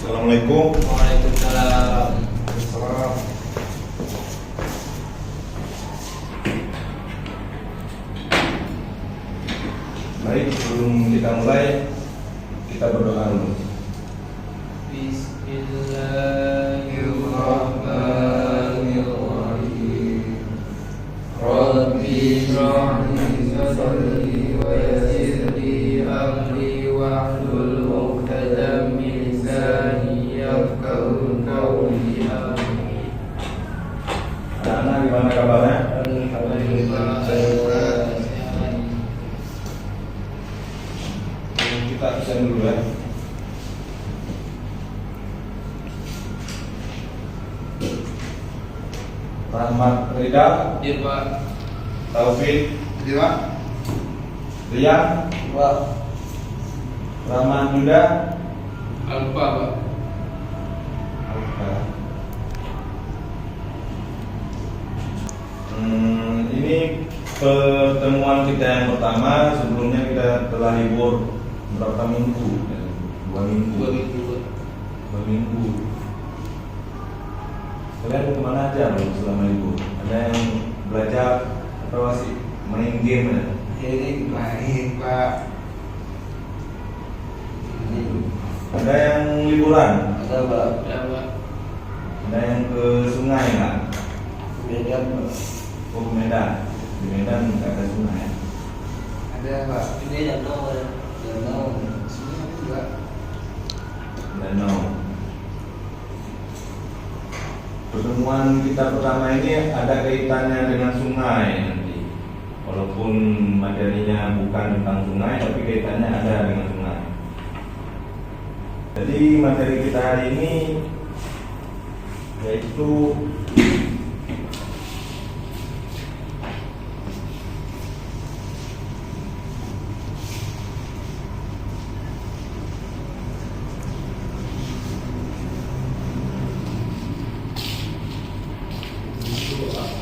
Assalamualaikum. Waalaikumsalam. Baik, sebelum kita mulai, kita berdoa dulu. Bismillahirrahmanirrahim. Rabbi shrah li sadri wa yassir li amri wahlul 'uqdatam min lisani yafqahu qawli. Amin. Anak-anak gimana kabarnya? Alhamdulillah. Kita absen dulu ya. Rahmat Rida, Iya, Pak. Taufik, Jadi Pak, Rian, Pak. Rahman Yuda, Alfa, Pak. Ini pertemuan kita yang pertama. Sebelumnya kita telah libur berapa minggu? 2 minggu. 2 minggu. 2 minggu. Kalian kemana aja loh selama libur? Ada yang belajar atau masih main game ya? ini main Pak. Ada yang liburan? Ada Pak. Ya, Pak. Ada yang ke sungai nggak? Medan Pak. Oh, ke Medan. Di Medan nggak ada sungai ya? Ada Pak. Ini danau, Danau. Sini ada juga. Danau. Pertemuan kita pertama ini ada kaitannya dengan sungai nanti. Walaupun materinya bukan tentang sungai, tapi kaitannya ada dengan sungai. Jadi materi kita hari ini yaitu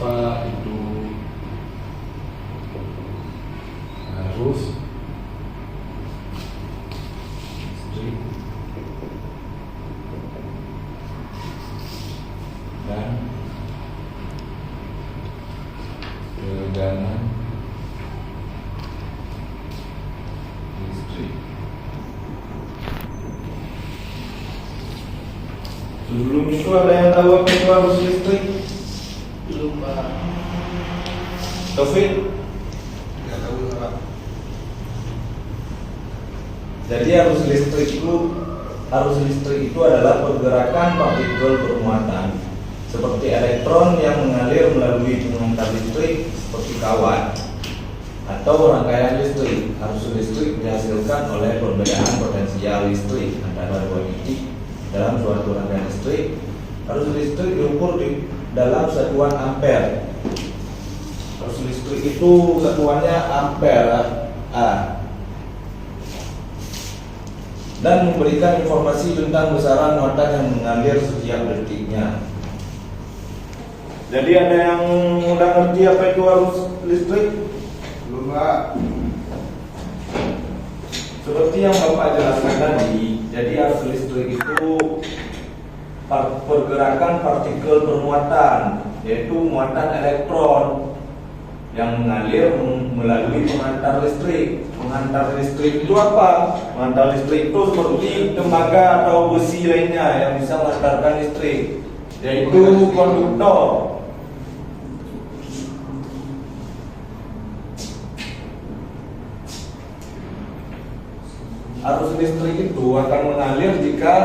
apa itu harus listrik dan tegangan listrik. Sebelum itu ada yang tahu apa itu arus listrik? belum, Pak. Taufik? Tidak tahu Pak. Jadi arus listrik itu adalah pergerakan partikel bermuatan seperti elektron yang mengalir melalui pengantar listrik seperti kawat atau rangkaian listrik. Arus listrik dihasilkan oleh perbedaan potensial listrik antara dua titik dalam suatu rangkaian listrik. Arus listrik diukur di dalam satuan ampere. Arus listrik itu satuannya ampere A. Dan memberikan informasi tentang besaran muatan yang mengalir setiap detiknya. Jadi ada yang udah ngerti apa itu arus listrik? Belum Pak. Seperti yang Bapak jelaskan tadi, jadi arus listrik itu pergerakan partikel bermuatan, yaitu muatan elektron yang mengalir melalui pengantar listrik. Pengantar listrik itu apa? Pengantar listrik itu seperti tembaga atau besi lainnya yang bisa mengantarkan listrik, yaitu konduktor. Arus listrik itu akan mengalir jika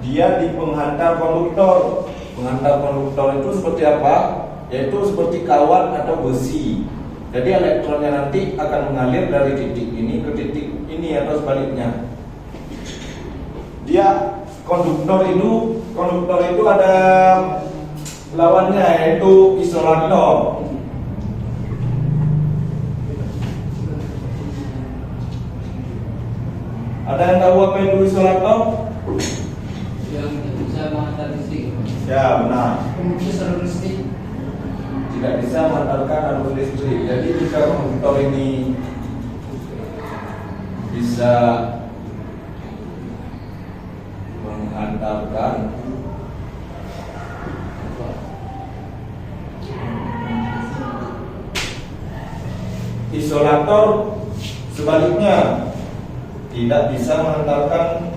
dia di penghantar konduktor. Penghantar konduktor itu seperti apa? Yaitu seperti kawat atau besi. Jadi elektronnya nanti akan mengalir dari titik ini ke titik ini atau sebaliknya. Dia konduktor itu ada lawannya, yaitu isolator. Ada yang tahu apa itu isolator? Yang bisa mengantar listrik. Ya, benar. Pemutus arus listrik. Tidak bisa mengantarkan arus listrik. Jadi jika konduktor ini bisa isolator sebaliknya tidak bisa mengantarkan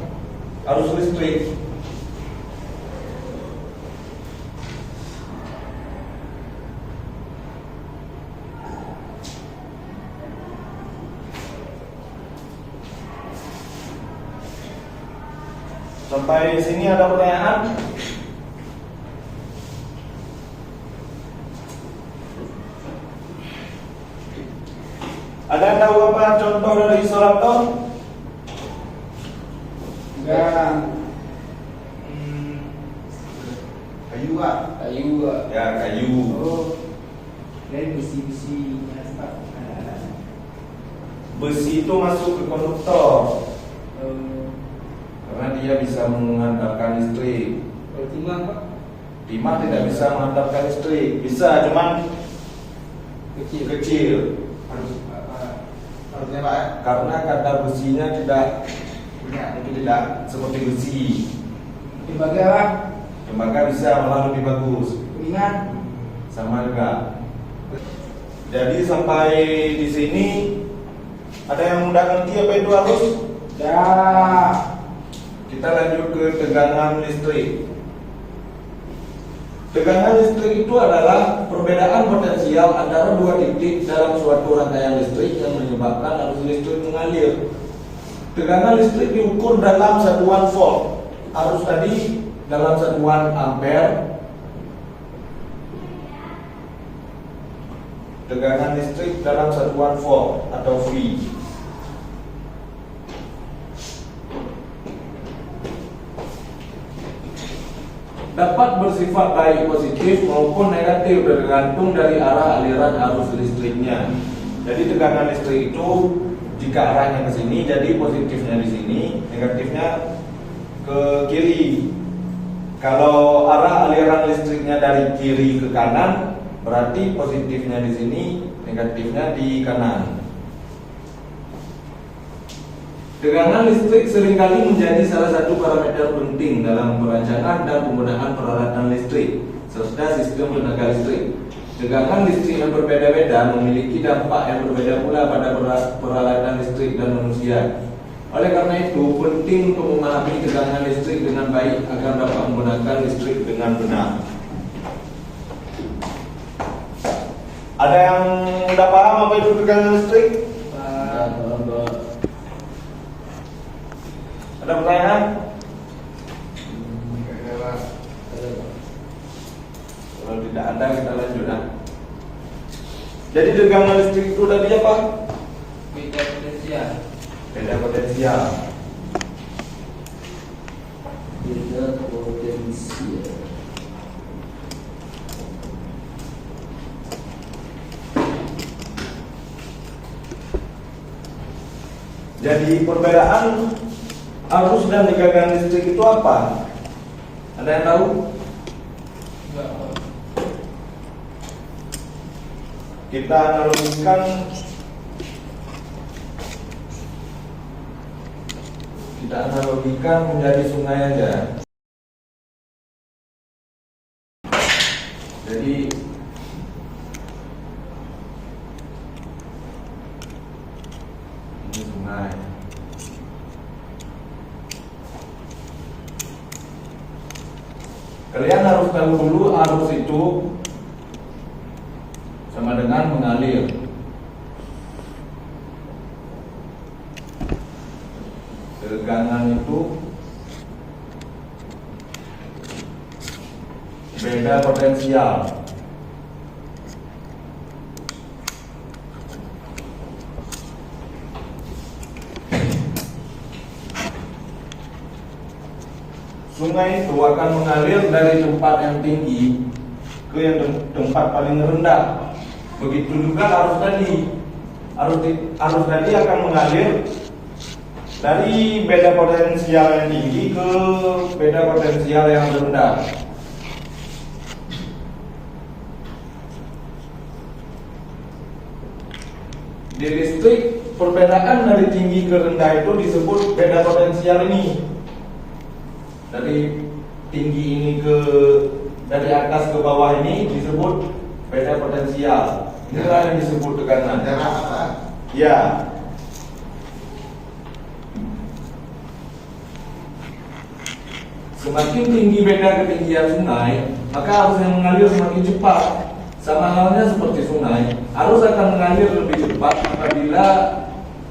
arus listrik. Sampai sini ada pertanyaan? Ada yang tahu apa contoh dari isolator? Enggak. Kayu Pak. Kayu Pak. Ya, kayu. Oh. Dari besi-besi Pak. Besi itu masuk ke konduktor Oh. karena dia bisa mengantarkan listrik. Kalau timah Pak. Timah tidak bisa mengantarkan listrik. Bisa, cuman kecil. Harusnya Pak. Karena kadar besinya tidak Punya. seperti besi. Tembaga Pak. Tembaga bisa malah lebih bagus. Ringan. Sama juga. Jadi sampai di sini ada yang udah ngerti apa itu arus? Ya. Kita lanjut ke tegangan listrik. Tegangan listrik itu adalah perbedaan potensial antara dua titik dalam suatu rangkaian listrik yang menyebabkan arus listrik mengalir. Tegangan listrik diukur dalam satuan volt. Arus tadi dalam satuan ampere. Tegangan listrik dalam satuan volt atau V. Dapat bersifat baik positif maupun negatif tergantung dari arah aliran arus listriknya. Jadi tegangan listrik itu jika arahnya ke sini, jadi positifnya di sini, negatifnya ke kiri. Kalau arah aliran listriknya dari kiri ke kanan, berarti positifnya di sini, negatifnya di kanan. Tegangan listrik seringkali menjadi salah satu parameter penting dalam perancangan dan penggunaan peralatan listrik serta sistem tenaga listrik. Tegangan listrik yang berbeda-beda memiliki dampak yang berbeda pula pada peralatan listrik dan manusia. Oleh karena itu, penting untuk memahami tegangan listrik dengan baik agar dapat menggunakan listrik dengan benar. Ada yang udah paham apa itu tegangan listrik? Ada pertanyaan? Kayaknya Pak. Kalau tidak ada, kita lanjut. Jadi tegangan listrik itu tadi apa? Beda potensial. Beda potensial. Beda potensial. Jadi perbedaan arus dan tegangan listrik itu apa? Ada yang tahu? Enggak Pak. Kita analogikan menjadi sungai aja. Jadi ini sungai. Kalian harus tahu dulu arus itu sama dengan mengalir. Tegangan itu beda potensial. Sungai itu akan mengalir dari tempat yang tinggi ke yang tempat paling rendah. Begitu juga arus tadi. Arus tadi akan mengalir dari beda potensial yang tinggi ke beda potensial yang rendah. Di listrik, perbedaan dari tinggi ke rendah itu disebut beda potensial ini. Dari tinggi ini dari atas ke bawah ini disebut beda potensial. Inilah yang disebut tegangan. Jarak apa? Ya. Semakin tinggi beda ketinggian sungai, maka arus yang mengalir semakin cepat. Sama halnya seperti sungai, arus akan mengalir lebih cepat apabila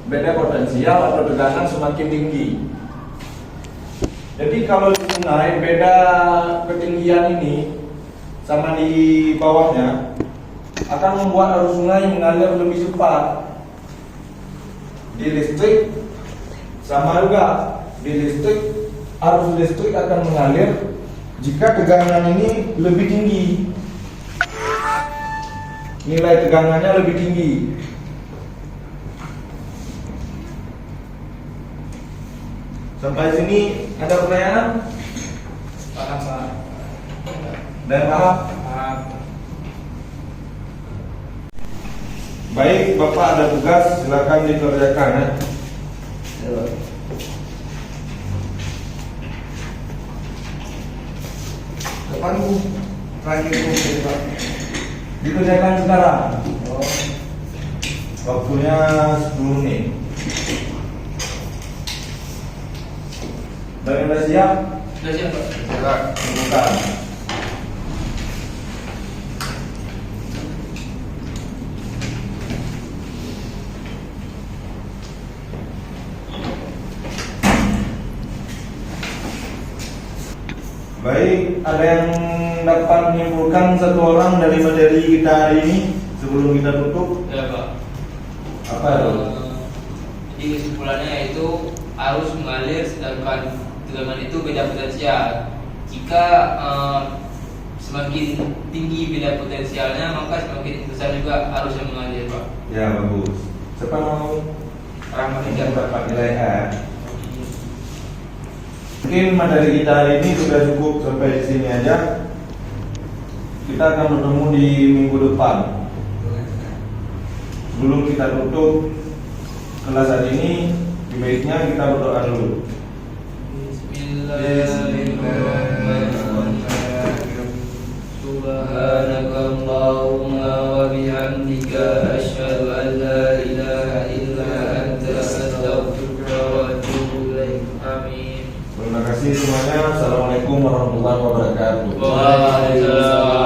beda potensial atau tegangan semakin tinggi. Jadi kalau di sungai beda ketinggian ini sama di bawahnya akan membuat arus sungai mengalir lebih cepat. Di listrik sama juga, di listrik arus listrik akan mengalir jika tegangan ini lebih tinggi. Nilai tegangannya lebih tinggi. Sampai sini ada pertanyaan? Paham, Pak. Dan paham? Paham. Baik, Bapak ada tugas, silakan dikerjakan ya. Depan Bu. Terakhir Bu, Pak. Dikerjakan sekarang. Waktunya 10 menit. Dan sudah siap? Sudah siap, Pak. Silakan. Bukan. Baik, ada yang dapat menyimpulkan satu orang dari materi kita hari ini sebelum kita tutup? Ya, Pak. Apa itu? Jadi kesimpulannya yaitu arus mengalir sedangkan tegangan itu beda potensial. Jika semakin tinggi beda potensialnya, maka semakin besar juga arus yang mengalir, Pak. Ya, bagus. Siapa mau Rahmat Hidayat, Pak. dapat nilai A? Mungkin materi kita hari ini sudah cukup sampai di sini aja. Kita akan bertemu di minggu depan. Sebelum kita tutup kelas hari ini, baiknya kita berdoa dulu. Bismillahirrahmanirrahim. Subhanakallahumma wa bihamdika asyhadu an la ilaha illa anta astaghfiruka wa atubu ilaik. Amin. Terima kasih semuanya. Assalamualaikum warahmatullahi wabarakatuh. Waalaikumsalam.